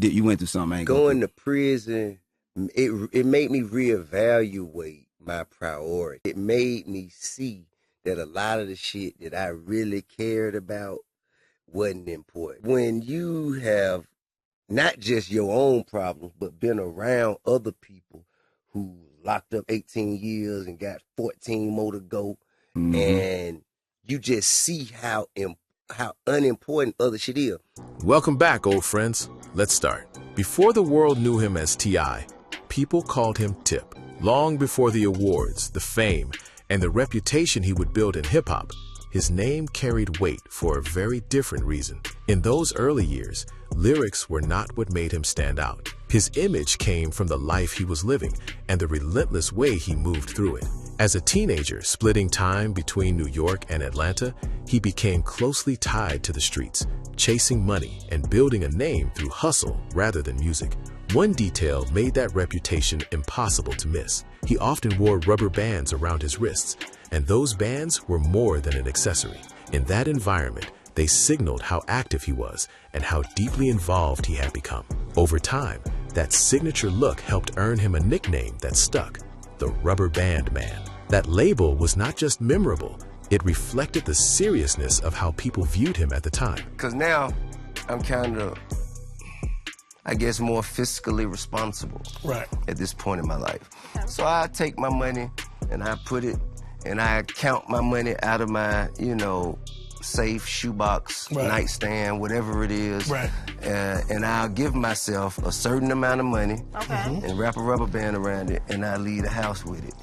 You went through something. Going to prison, it made me reevaluate my priority. It made me see that a lot of the shit that I really cared about wasn't important. When you have not just your own problems, but been around other people who locked up 18 years and got 14 more to go, and you just see how unimportant other shit is. Welcome back, old friends. Let's start. Before the world knew him as T.I., people called him Tip. Long before the awards, the fame, and the reputation he would build in hip-hop, his name carried weight for a very different reason. In those early years, lyrics were not what made him stand out. His image came from the life he was living and the relentless way he moved through it. As a teenager, splitting time between New York and Atlanta, he became closely tied to the streets, chasing money and building a name through hustle rather than music. One detail made that reputation impossible to miss. He often wore rubber bands around his wrists, and those bands were more than an accessory. In that environment, they signaled how active he was and how deeply involved he had become. Over time, that signature look helped earn him a nickname that stuck, the Rubber Band Man. That label was not just memorable, it reflected the seriousness of how people viewed him at the time. Because now I'm kind of, I guess, more fiscally responsible at this point in my life. So I take my money and I put it, and I count my money out of my, safe, shoebox, nightstand, whatever it is. And I'll give myself a certain amount of money and wrap a rubber band around it, and I leave the house with it.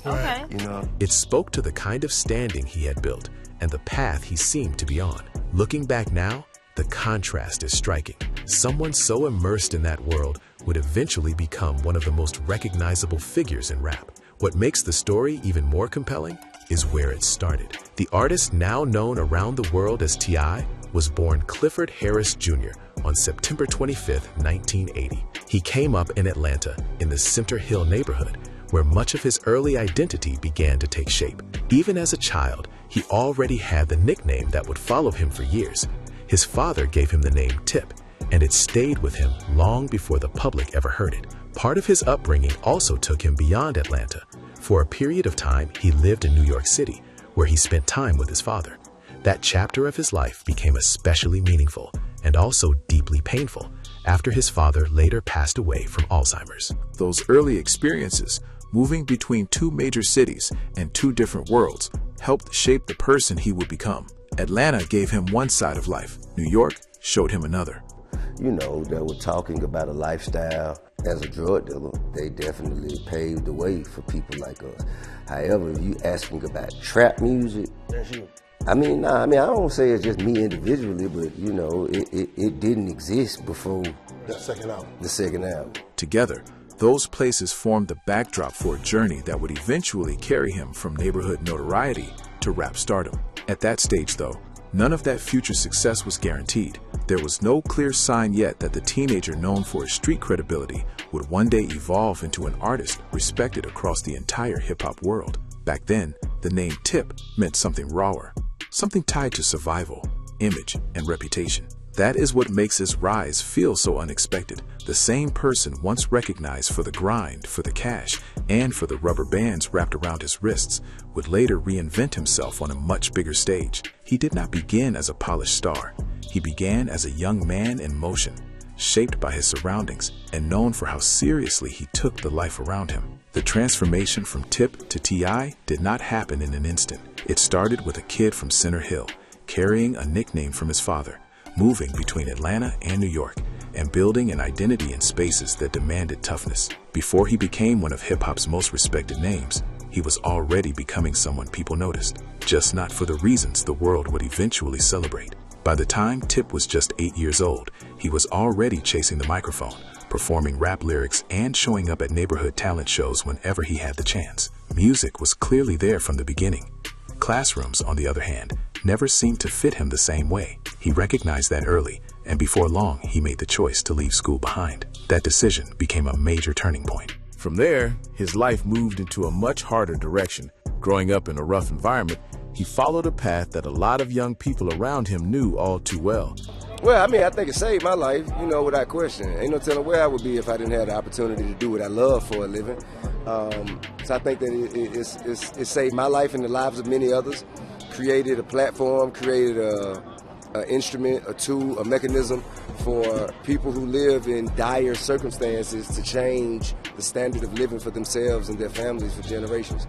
It spoke to the kind of standing he had built and the path he seemed to be on. Looking back now, the contrast is striking. Someone so immersed in that world would eventually become one of the most recognizable figures in rap. What makes the story even more compelling is where it started. The artist now known around the world as T.I. was born Clifford Harris Jr. on September 25, 1980. He came up in Atlanta in the Center Hill neighborhood, where much of his early identity began to take shape. Even as a child, he already had the nickname that would follow him for years. His father gave him the name Tip, and it stayed with him long before the public ever heard it. Part of his upbringing also took him beyond Atlanta. For a period of time, he lived in New York City, where he spent time with his father. That chapter of his life became especially meaningful and also deeply painful after his father later passed away from Alzheimer's. Those early experiences, moving between two major cities and two different worlds, helped shape the person he would become. Atlanta gave him one side of life. New York showed him another. They were talking about a lifestyle as a drug dealer. They definitely paved the way for people like us. However, if you asking about trap music, I don't say it's just me individually, but it didn't exist before the second album. Together, those places formed the backdrop for a journey that would eventually carry him from neighborhood notoriety to rap stardom. At that stage, though, none of that future success was guaranteed. There was no clear sign yet that the teenager known for his street credibility would one day evolve into an artist respected across the entire hip-hop world. Back then, the name Tip meant something rawer, something tied to survival, image, and reputation. That is what makes his rise feel so unexpected. The same person once recognized for the grind, for the cash, and for the rubber bands wrapped around his wrists would later reinvent himself on a much bigger stage. He did not begin as a polished star. He began as a young man in motion, shaped by his surroundings and known for how seriously he took the life around him. The transformation from Tip to T.I. did not happen in an instant. It started with a kid from Center Hill, carrying a nickname from his father, moving between Atlanta and New York, and building an identity in spaces that demanded toughness. Before he became one of hip-hop's most respected names, he was already becoming someone people noticed, just not for the reasons the world would eventually celebrate. By the time Tip was just 8 years old, he was already chasing the microphone, performing rap lyrics and showing up at neighborhood talent shows whenever he had the chance. Music was clearly there from the beginning. Classrooms, on the other hand, never seemed to fit him the same way. He recognized that early, and before long, he made the choice to leave school behind. That decision became a major turning point. From there, his life moved into a much harder direction. Growing up in a rough environment, he followed a path that a lot of young people around him knew all too well. Well, I mean, I think it saved my life, you know, without question. Ain't no telling where I would be if I didn't have the opportunity to do what I love for a living. So I think that it saved my life and the lives of many others. Created a platform, created an instrument, a tool, a mechanism for people who live in dire circumstances to change the standard of living for themselves and their families for generations.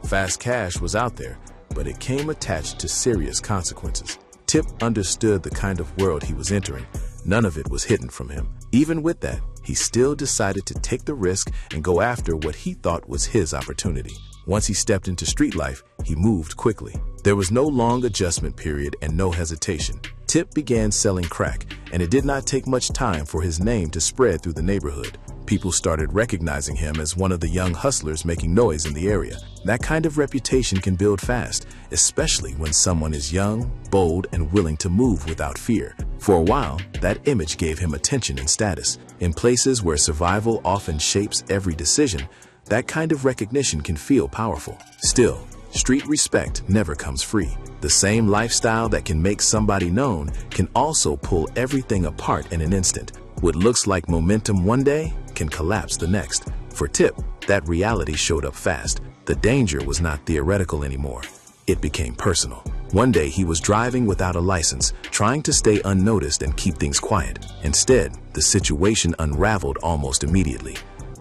Fast cash was out there, but it came attached to serious consequences. Tip understood the kind of world he was entering. None of it was hidden from him. Even with that, he still decided to take the risk and go after what he thought was his opportunity. Once he stepped into street life, he moved quickly. There was no long adjustment period and no hesitation. Tip began selling crack, and it did not take much time for his name to spread through the neighborhood. People started recognizing him as one of the young hustlers making noise in the area. That kind of reputation can build fast, especially when someone is young, bold, and willing to move without fear. For a while, that image gave him attention and status. In places where survival often shapes every decision, that kind of recognition can feel powerful. Still, street respect never comes free. The same lifestyle that can make somebody known can also pull everything apart in an instant. What looks like momentum one day can collapse the next. For Tip, that reality showed up fast. The danger was not theoretical anymore. It became personal. One day he was driving without a license, trying to stay unnoticed and keep things quiet. Instead, the situation unraveled almost immediately.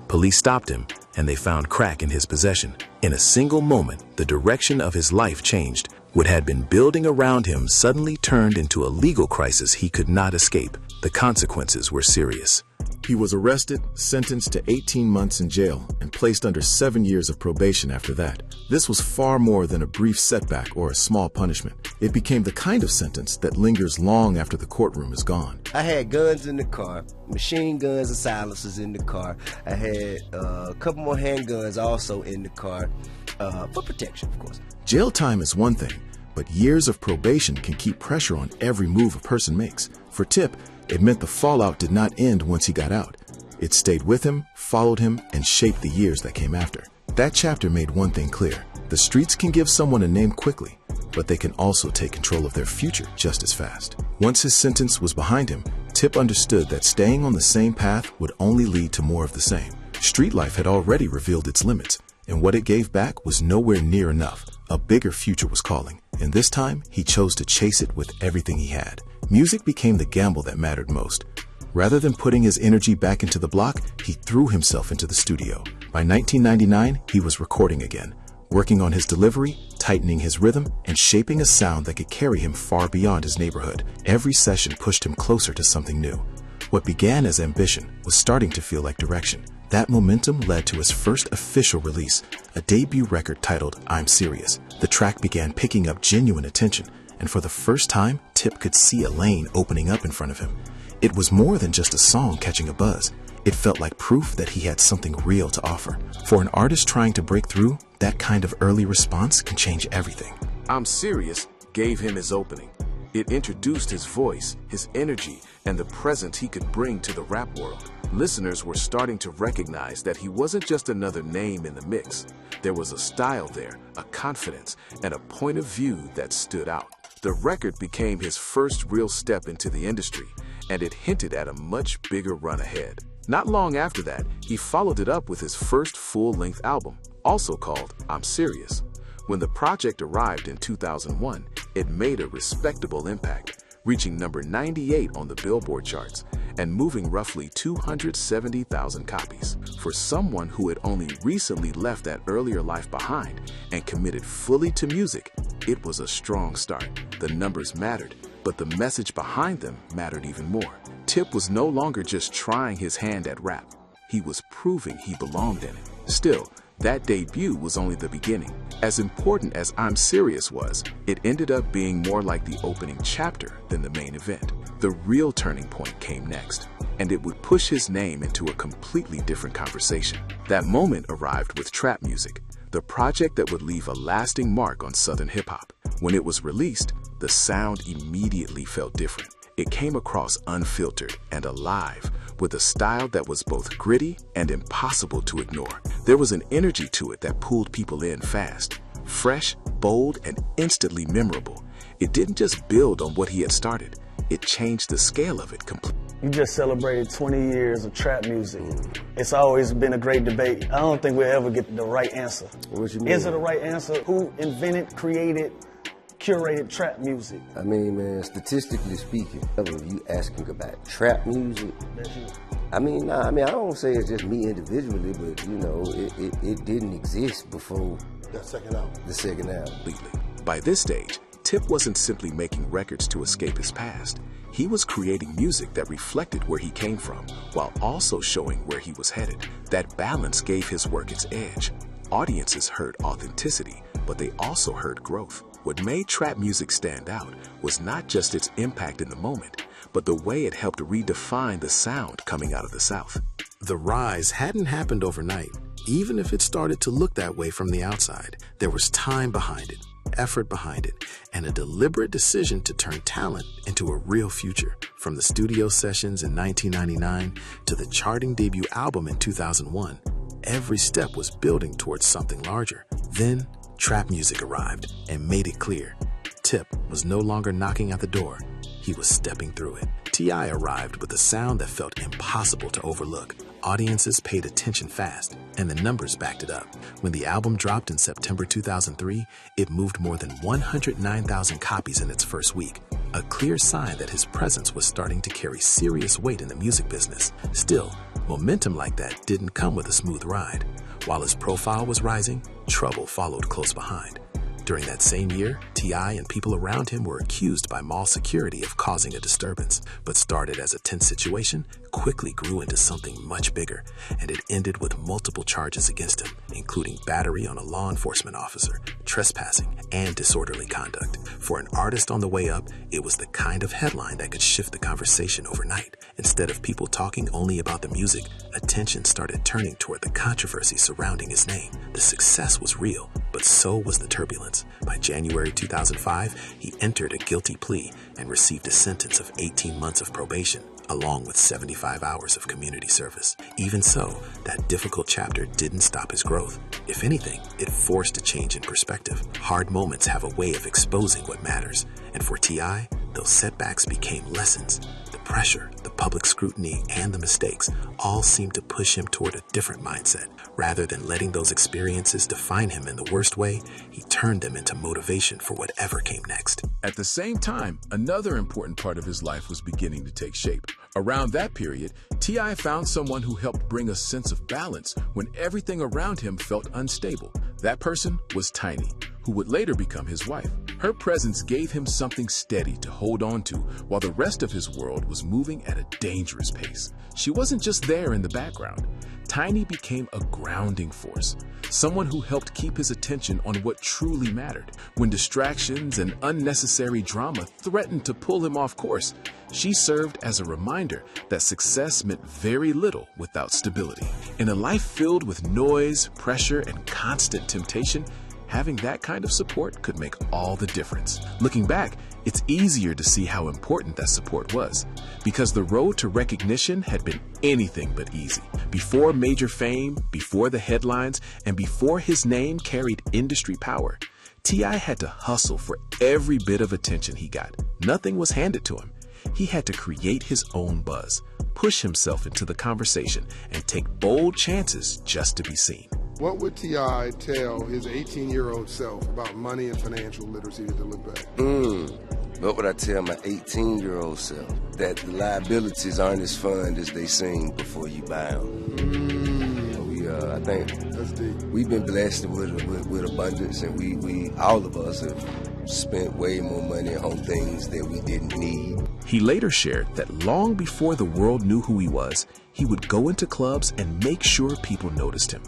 Police stopped him, and they found crack in his possession. In a single moment, the direction of his life changed. What had been building around him suddenly turned into a legal crisis he could not escape. The consequences were serious. He was arrested, sentenced to 18 months in jail, and placed under 7 years of probation after that. This was far more than a brief setback or a small punishment. It became the kind of sentence that lingers long after the courtroom is gone. I had guns in the car, machine guns and silencers in the car. I had a couple more handguns also in the car, for protection, of course. Jail time is one thing, but years of probation can keep pressure on every move a person makes. For Tip, it meant the fallout did not end once he got out. It stayed with him, followed him, and shaped the years that came after. That chapter made one thing clear. The streets can give someone a name quickly, but they can also take control of their future just as fast. Once his sentence was behind him, Tip understood that staying on the same path would only lead to more of the same. Street life had already revealed its limits, and what it gave back was nowhere near enough. A bigger future was calling, and this time he chose to chase it with everything he had. Music became the gamble that mattered most. Rather than putting his energy back into the block, he threw himself into the studio. By 1999, he was recording again, working on his delivery, tightening his rhythm, and shaping a sound that could carry him far beyond his neighborhood. Every session pushed him closer to something new. What began as ambition was starting to feel like direction. That momentum led to his first official release, a debut record titled I'm Serious. The track began picking up genuine attention, and for the first time, Tip could see a lane opening up in front of him. It was more than just a song catching a buzz. It felt like proof that he had something real to offer. For an artist trying to break through, that kind of early response can change everything. I'm Serious gave him his opening. It introduced his voice, his energy, and the presence he could bring to the rap world. Listeners were starting to recognize that he wasn't just another name in the mix. There was a style there, a confidence, and a point of view that stood out. The record became his first real step into the industry, and it hinted at a much bigger run ahead. Not long after that, he followed it up with his first full-length album, also called I'm Serious. When the project arrived in 2001, it made a respectable impact, reaching number 98 on the Billboard charts and moving roughly 270,000 copies. For someone who had only recently left that earlier life behind and committed fully to music, it was a strong start. The numbers mattered, but the message behind them mattered even more. Tip was no longer just trying his hand at rap. He was proving he belonged in it. Still, that debut was only the beginning. As important as I'm Serious was, it ended up being more like the opening chapter than the main event. The real turning point came next, and it would push his name into a completely different conversation. That moment arrived with trap music, the project that would leave a lasting mark on Southern hip-hop. When it was released, the sound immediately felt different. It came across unfiltered and alive, with a style that was both gritty and impossible to ignore. There was an energy to it that pulled people in fast, fresh, bold, and instantly memorable. It didn't just build on what he had started. it changed the scale of it completely. You just celebrated 20 years of trap music. It's always been a great debate. I don't think we'll ever get the right answer. What you mean? Is it a right answer? Who invented, created, curated trap music? I mean, man, statistically speaking, if you asking about trap music, That's you. I don't say it's just me individually, but you know, it didn't exist before That second album. the second album. Completely. By this stage, Tip wasn't simply making records to escape his past. He was creating music that reflected where he came from, while also showing where he was headed. That balance gave his work its edge. Audiences heard authenticity, but they also heard growth. What made trap music stand out was not just its impact in the moment, but the way it helped redefine the sound coming out of the South. The rise hadn't happened overnight. Even if it started to look that way from the outside, there was time behind it, effort behind it, and a deliberate decision to turn talent into a real future. From the studio sessions in 1999 to the charting debut album in 2001, every step was building towards something larger. Then, trap music arrived and made it clear. Tip was no longer knocking at the door. He was stepping through it. T.I. arrived with a sound that felt impossible to overlook. Audiences paid attention fast, and the numbers backed it up. When the album dropped in September 2003, it moved more than 109,000 copies in its first week, a clear sign that his presence was starting to carry serious weight in the music business. Still, momentum like that didn't come with a smooth ride. While his profile was rising, trouble followed close behind. During that same year, T.I. and people around him were accused by mall security of causing a disturbance, but started as a tense situation, quickly grew into something much bigger, and it ended with multiple charges against him, including battery on a law enforcement officer, trespassing, and disorderly conduct. For an artist on the way up, it was the kind of headline that could shift the conversation overnight. Instead of people talking only about the music, attention started turning toward the controversy surrounding his name. The success was real, but so was the turbulence. By January 2005, he entered a guilty plea and received a sentence of 18 months of probation, along with 75 hours of community service. Even so, that difficult chapter didn't stop his growth. If anything, it forced a change in perspective. Hard moments have a way of exposing what matters, and for T.I., those setbacks became lessons. The pressure, the public scrutiny, and the mistakes all seemed to push him toward a different mindset. Rather than letting those experiences define him in the worst way, he turned them into motivation for whatever came next. At the same time, another important part of his life was beginning to take shape. Around that period, T.I. found someone who helped bring a sense of balance when everything around him felt unstable. That person was Tiny, who would later become his wife. Her presence gave him something steady to hold on to while the rest of his world was moving at a dangerous pace. She wasn't just there in the background. Tiny became a grounding force, someone who helped keep his attention on what truly mattered. When distractions and unnecessary drama threatened to pull him off course, she served as a reminder that success meant very little without stability. In a life filled with noise, pressure, and constant temptation, having that kind of support could make all the difference. Looking back, it's easier to see how important that support was, because the road to recognition had been anything but easy. Before major fame, before the headlines, and before his name carried industry power, T.I. had to hustle for every bit of attention he got. Nothing was handed to him. He had to create his own buzz, push himself into the conversation, and take bold chances just to be seen. What would T.I. tell his 18-year-old self about money and financial literacy to look back? What would I tell my 18-year-old self? That the liabilities aren't as fun as they seem before you buy them. I think That's deep. we've been blessed with abundance, and we all of us have spent way more money on things that we didn't need. He later shared that long before the world knew who he was, he would go into clubs and make sure people noticed him.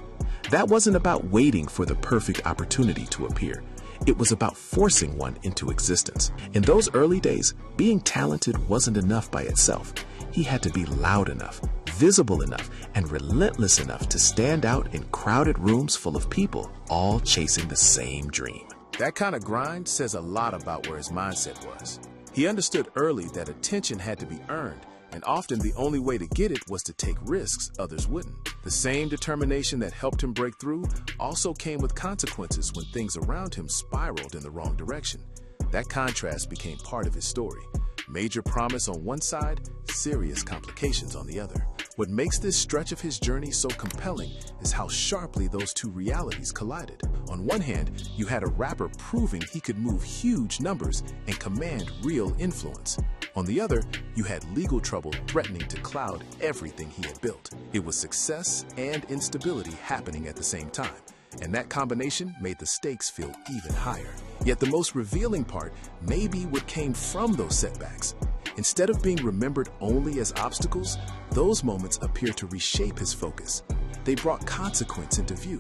That wasn't about waiting for the perfect opportunity to appear. It was about forcing one into existence. In those early days, being talented wasn't enough by itself. He had to be loud enough, visible enough, and relentless enough to stand out in crowded rooms full of people, all chasing the same dream. That kind of grind says a lot about where his mindset was. He understood early that attention had to be earned, and often the only way to get it was to take risks others wouldn't. The same determination that helped him break through also came with consequences when things around him spiraled in the wrong direction. That contrast became part of his story. Major promise on one side, serious complications on the other. What makes this stretch of his journey so compelling is how sharply those two realities collided. On one hand, you had a rapper proving he could move huge numbers and command real influence. On the other, you had legal trouble threatening to cloud everything he had built. It was success and instability happening at the same time, and that combination made the stakes feel even higher. Yet the most revealing part may be what came from those setbacks. Instead of being remembered only as obstacles, those moments appear to reshape his focus. They brought consequence into view.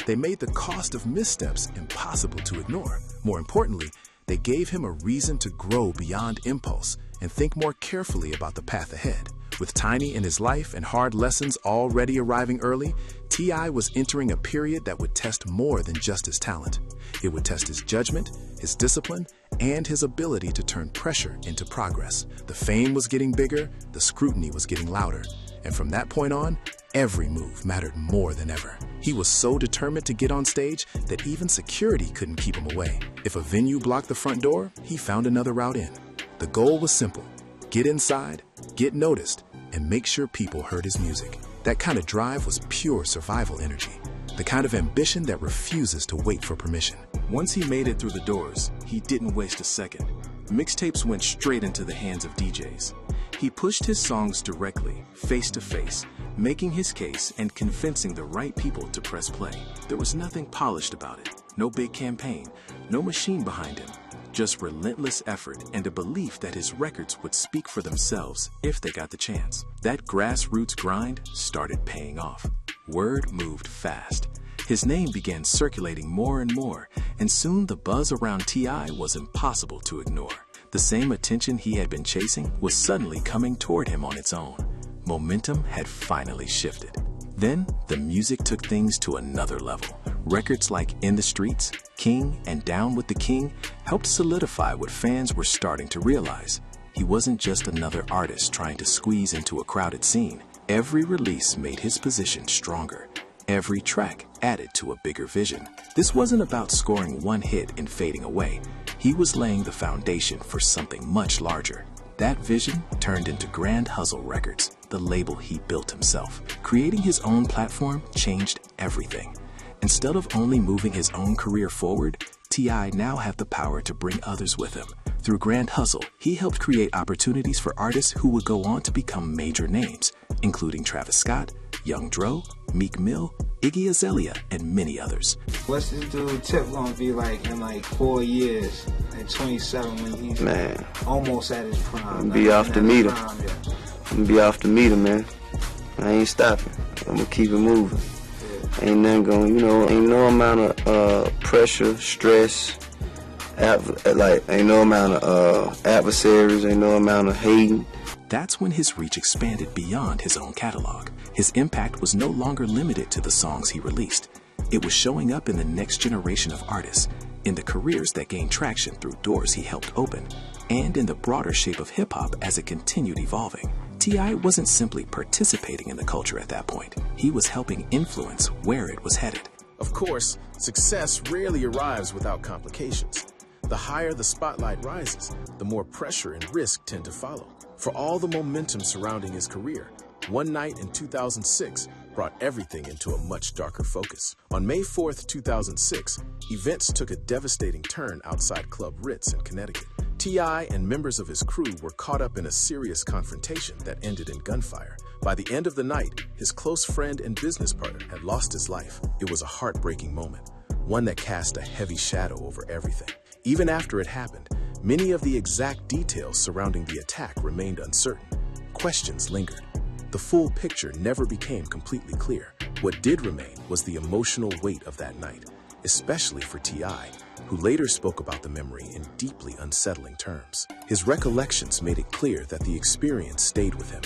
They made the cost of missteps impossible to ignore. More importantly, they gave him a reason to grow beyond impulse and think more carefully about the path ahead. With Tiny in his life and hard lessons already arriving early, T.I. was entering a period that would test more than just his talent. It would test his judgment, his discipline, and his ability to turn pressure into progress. The fame was getting bigger, the scrutiny was getting louder, and from that point on, every move mattered more than ever. He was so determined to get on stage that even security couldn't keep him away. If a venue blocked the front door, he found another route in. The goal was simple: get inside, get noticed, and make sure people heard his music. That kind of drive was pure survival energy, the kind of ambition that refuses to wait for permission. Once he made it through the doors, he didn't waste a second. Mixtapes went straight into the hands of DJs. He pushed his songs directly, face to face, making his case and convincing the right people to press play. There was nothing polished about it, no big campaign, no machine behind him. Just relentless effort and a belief that his records would speak for themselves if they got the chance. That grassroots grind started paying off. Word moved fast. His name began circulating more and more, and soon the buzz around T.I. was impossible to ignore. The same attention he had been chasing was suddenly coming toward him on its own. Momentum had finally shifted. Then, the music took things to another level. Records like In the Streets, King, and Down with the King helped solidify what fans were starting to realize. He wasn't just another artist trying to squeeze into a crowded scene. Every release made his position stronger. Every track added to a bigger vision. This wasn't about scoring one hit and fading away. He was laying the foundation for something much larger. That vision turned into Grand Hustle Records, the label he built himself. Creating his own platform changed everything. Instead of only moving his own career forward, T.I. now had the power to bring others with him. Through Grand Hustle, he helped create opportunities for artists who would go on to become major names, including Travis Scott, Young Dro, Meek Mill, Iggy Azalea, and many others. What's this dude Tip gonna be like in like 4 years at 27 when he's almost at his prime? I'm gonna be off the meter. I'm gonna be off the meter, man. I ain't stopping. I'm gonna keep it moving. Ain't nothing going, ain't no amount of pressure, stress, ain't no amount of adversaries, ain't no amount of hating. That's when his reach expanded beyond his own catalog. His impact was no longer limited to the songs he released. It was showing up in the next generation of artists, in the careers that gained traction through doors he helped open, and in the broader shape of hip-hop as it continued evolving. T.I. wasn't simply participating in the culture at that point. He was helping influence where it was headed. Of course, success rarely arrives without complications. The higher the spotlight rises, the more pressure and risk tend to follow. For all the momentum surrounding his career, one night in 2006 brought everything into a much darker focus. On May 4th, 2006, events took a devastating turn outside Club Ritz in Connecticut. T.I. and members of his crew were caught up in a serious confrontation that ended in gunfire. By the end of the night, his close friend and business partner had lost his life. It was a heartbreaking moment, one that cast a heavy shadow over everything. Even after it happened, many of the exact details surrounding the attack remained uncertain. Questions lingered. The full picture never became completely clear. What did remain was the emotional weight of that night, especially for T.I., who later spoke about the memory in deeply unsettling terms. His recollections made it clear that the experience stayed with him.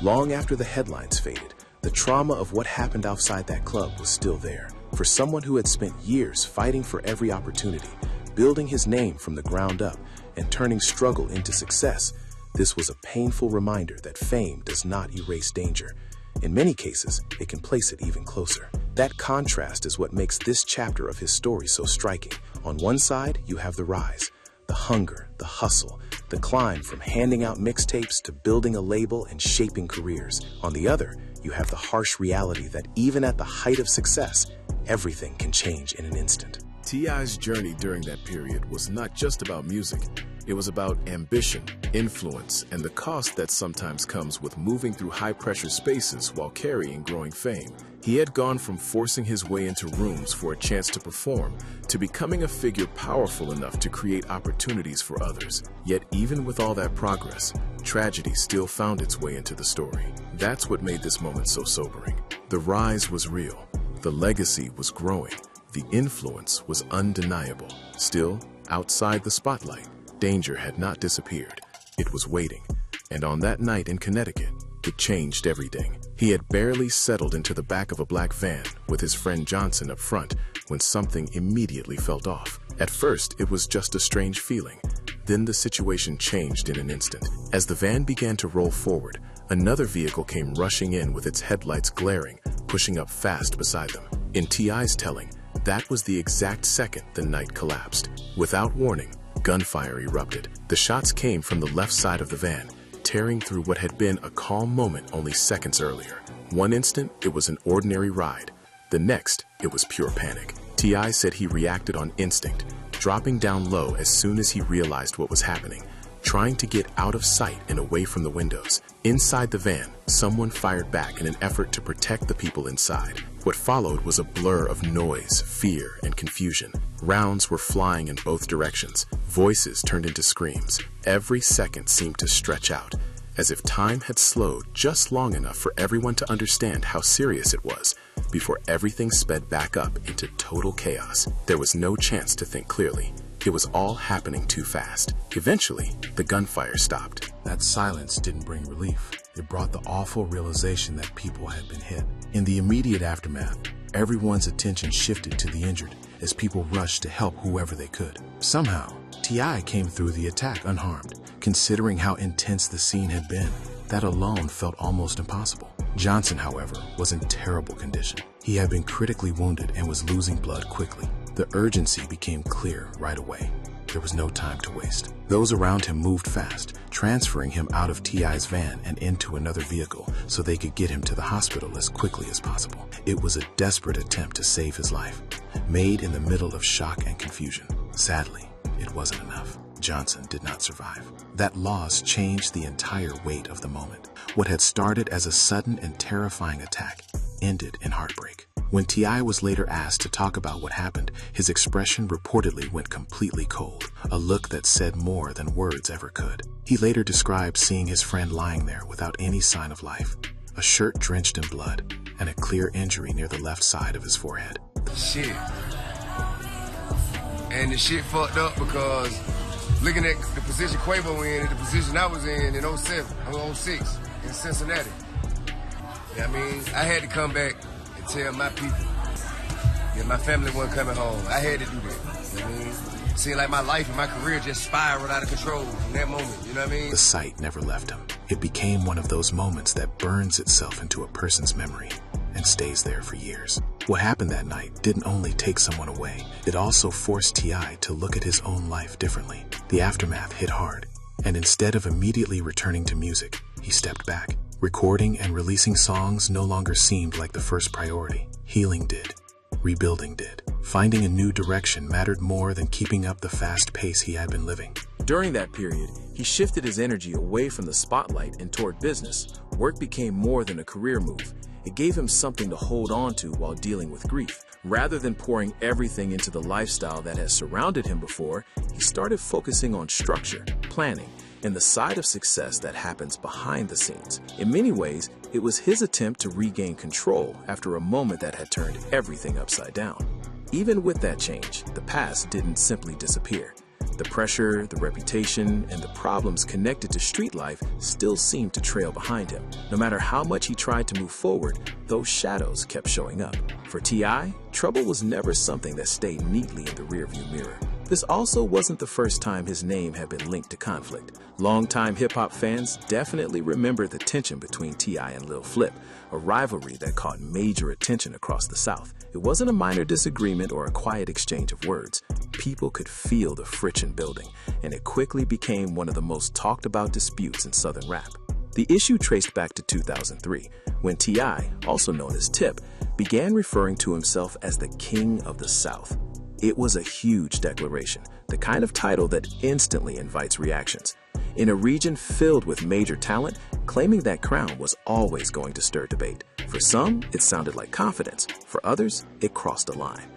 Long after the headlines faded, the trauma of what happened outside that club was still there. For someone who had spent years fighting for every opportunity, building his name from the ground up, and turning struggle into success, this was a painful reminder that fame does not erase danger. In many cases, it can place it even closer. That contrast is what makes this chapter of his story so striking. On one side, you have the rise, the hunger, the hustle, the climb from handing out mixtapes to building a label and shaping careers. On the other, you have the harsh reality that even at the height of success, everything can change in an instant. T.I.'s journey during that period was not just about music. It was about ambition, influence, and the cost that sometimes comes with moving through high-pressure spaces while carrying growing fame. He had gone from forcing his way into rooms for a chance to perform to becoming a figure powerful enough to create opportunities for others. Yet even with all that progress, tragedy still found its way into the story. That's what made this moment so sobering. The rise was real. The legacy was growing. The influence was undeniable. Still, outside the spotlight, danger had not disappeared. It was waiting. And on that night in Connecticut, it changed everything. He had barely settled into the back of a black van with his friend Johnson up front when something immediately felt off. At first, it was just a strange feeling. Then the situation changed in an instant. As the van began to roll forward, another vehicle came rushing in with its headlights glaring, pushing up fast beside them. In T.I.'s telling, that was the exact second the night collapsed. Without warning, gunfire erupted. The shots came from the left side of the van, tearing through what had been a calm moment only seconds earlier. One instant, it was an ordinary ride. The next, it was pure panic. T.I. said he reacted on instinct, dropping down low as soon as he realized what was happening, trying to get out of sight and away from the windows. Inside the van, someone fired back in an effort to protect the people inside. What followed was a blur of noise, fear, and confusion. Rounds were flying in both directions. Voices turned into screams. Every second seemed to stretch out, as if time had slowed just long enough for everyone to understand how serious it was, before everything sped back up into total chaos. There was no chance to think clearly. It was all happening too fast. Eventually, the gunfire stopped. That silence didn't bring relief. It brought the awful realization that people had been hit. In the immediate aftermath, everyone's attention shifted to the injured as people rushed to help whoever they could. Somehow, T.I. came through the attack unharmed. Considering how intense the scene had been, that alone felt almost impossible. Johnson, however, was in terrible condition. He had been critically wounded and was losing blood quickly. The urgency became clear right away. There was no time to waste. Those around him moved fast, transferring him out of T.I.'s van and into another vehicle so they could get him to the hospital as quickly as possible. It was a desperate attempt to save his life, made in the middle of shock and confusion. Sadly, it wasn't enough. Johnson did not survive. That loss changed the entire weight of the moment. What had started as a sudden and terrifying attack ended in heartbreak. When T.I. was later asked to talk about what happened, his expression reportedly went completely cold, a look that said more than words ever could. He later described seeing his friend lying there without any sign of life, a shirt drenched in blood, and a clear injury near the left side of his forehead. Shit. And the shit fucked up because looking at the position Quavo was in and the position I was in 06 in Cincinnati. You know what I mean? I had to come back and tell my people that my family wasn't coming home. I had to do that. You know what I mean? Seemed like my life and my career just spiraled out of control in that moment. You know what I mean? The sight never left him. It became one of those moments that burns itself into a person's memory and stays there for years. What happened that night didn't only take someone away, it also forced T.I. to look at his own life differently. The aftermath hit hard, and instead of immediately returning to music, he stepped back. Recording and releasing songs no longer seemed like the first priority. Healing did. Rebuilding did. Finding a new direction mattered more than keeping up the fast pace he had been living. During that period, he shifted his energy away from the spotlight and toward business. Work became more than a career move. It gave him something to hold on to while dealing with grief. Rather than pouring everything into the lifestyle that has surrounded him before, he started focusing on structure, planning, and the side of success that happens behind the scenes. In many ways, it was his attempt to regain control after a moment that had turned everything upside down. Even with that change, the past didn't simply disappear. The pressure, the reputation, and the problems connected to street life still seemed to trail behind him. No matter how much he tried to move forward, those shadows kept showing up. For T.I., trouble was never something that stayed neatly in the rearview mirror. This also wasn't the first time his name had been linked to conflict. Longtime hip-hop fans definitely remember the tension between T.I. and Lil Flip, a rivalry that caught major attention across the South. It wasn't a minor disagreement or a quiet exchange of words. People could feel the friction building, and it quickly became one of the most talked about disputes in Southern rap. The issue traced back to 2003, when T.I., also known as Tip, began referring to himself as the King of the South. It was a huge declaration, the kind of title that instantly invites reactions. In a region filled with major talent, claiming that crown was always going to stir debate. For some, it sounded like confidence. For others, it crossed a line.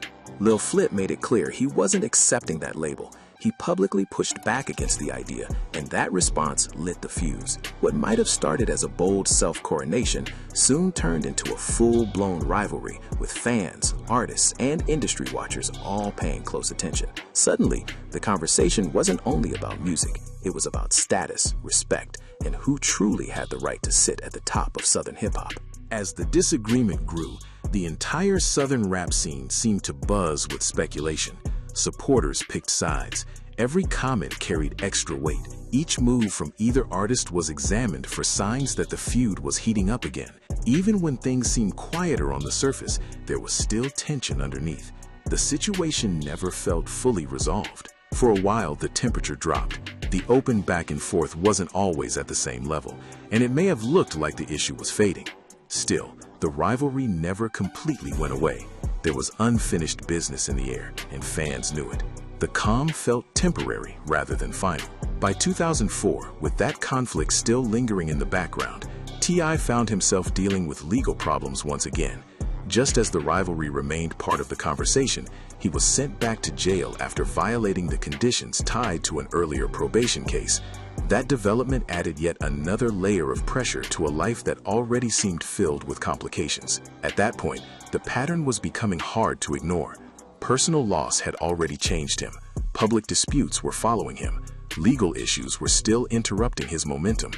Lil Flip made it clear he wasn't accepting that label. He publicly pushed back against the idea, and that response lit the fuse. What might have started as a bold self-coronation soon turned into a full-blown rivalry, with fans, artists, and industry watchers all paying close attention. Suddenly, the conversation wasn't only about music. It was about status, respect, and who truly had the right to sit at the top of Southern hip-hop. As the disagreement grew, the entire Southern rap scene seemed to buzz with speculation. Supporters picked sides. Every comment carried extra weight. Each move from either artist was examined for signs that the feud was heating up again. Even when things seemed quieter on the surface, there was still tension underneath. The situation never felt fully resolved. For a while, the temperature dropped. The open back and forth wasn't always at the same level, and it may have looked like the issue was fading. Still, the rivalry never completely went away. There was unfinished business in the air, and fans knew it. The calm felt temporary rather than final. By 2004, with that conflict still lingering in the background, T.I. found himself dealing with legal problems once again. Just as the rivalry remained part of the conversation, he was sent back to jail after violating the conditions tied to an earlier probation case. That development added yet another layer of pressure to a life that already seemed filled with complications. At that point, the pattern was becoming hard to ignore. Personal loss had already changed him. Public disputes were following him. Legal issues were still interrupting his momentum.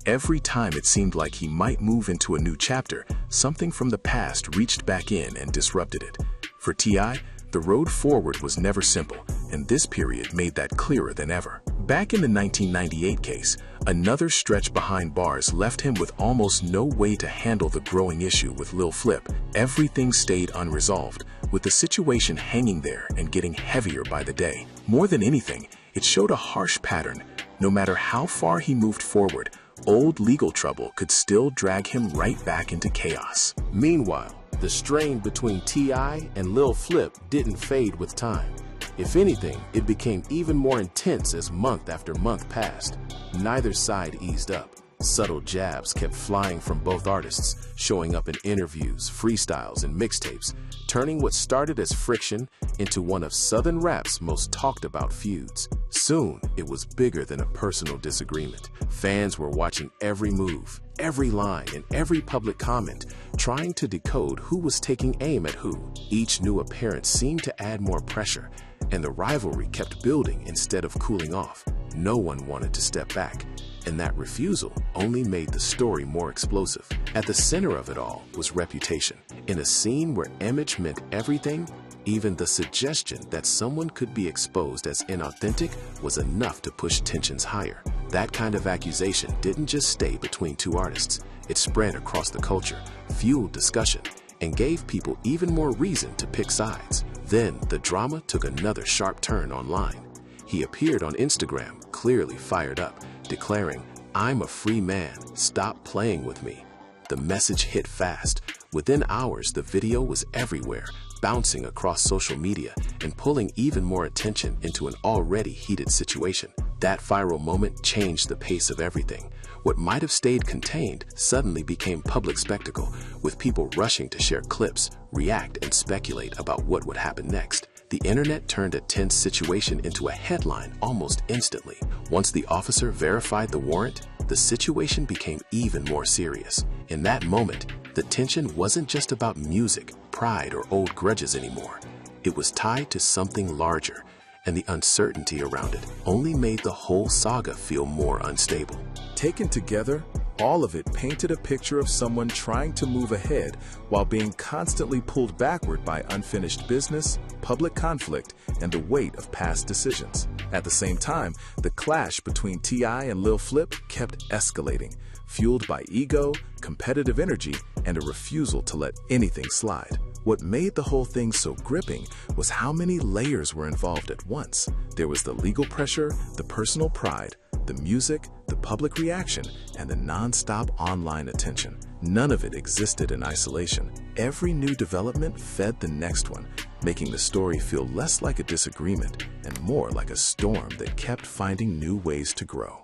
Every time it seemed like he might move into a new chapter, something from the past reached back in and disrupted it. For T.I., the road forward was never simple, and this period made that clearer than ever. Back in the 1998 case, another stretch behind bars left him with almost no way to handle the growing issue with Lil Flip. Everything stayed unresolved, with the situation hanging there and getting heavier by the day. More than anything, it showed a harsh pattern. No matter how far he moved forward, old legal trouble could still drag him right back into chaos. Meanwhile, the strain between T.I. and Lil Flip didn't fade with time. If anything, it became even more intense as month after month passed. Neither side eased up. Subtle jabs kept flying from both artists, showing up in interviews, freestyles, and mixtapes, turning what started as friction into one of Southern rap's most talked about feuds. Soon, it was bigger than a personal disagreement. Fans were watching every move, every line, and every public comment, trying to decode who was taking aim at who. Each new appearance seemed to add more pressure, and the rivalry kept building instead of cooling off. No one wanted to step back, and that refusal only made the story more explosive. At the center of it all was reputation. In a scene where image meant everything, even the suggestion that someone could be exposed as inauthentic was enough to push tensions higher. That kind of accusation didn't just stay between two artists. It spread across the culture, fueled discussion, and gave people even more reason to pick sides. Then the drama took another sharp turn online. He appeared on Instagram, clearly fired up, declaring, "I'm a free man, stop playing with me." The message hit fast. Within hours, the video was everywhere, bouncing across social media and pulling even more attention into an already heated situation. That viral moment changed the pace of everything. What might have stayed contained suddenly became public spectacle, with people rushing to share clips, react, and speculate about what would happen next. The internet turned a tense situation into a headline almost instantly. Once the officer verified the warrant, the situation became even more serious. In that moment, the tension wasn't just about music, pride, or old grudges anymore. It was tied to something larger, and the uncertainty around it only made the whole saga feel more unstable. Taken together, All of it painted a picture of someone trying to move ahead while being constantly pulled backward by unfinished business, public conflict, and the weight of past decisions. At the same time, the clash between T.I. and Lil Flip kept escalating, fueled by ego, competitive energy, and a refusal to let anything slide. What made the whole thing so gripping was how many layers were involved at once. There was the legal pressure, the personal pride, the music, the public reaction, and the non-stop online attention. None of it existed in isolation. Every new development fed the next one, making the story feel less like a disagreement and more like a storm that kept finding new ways to grow.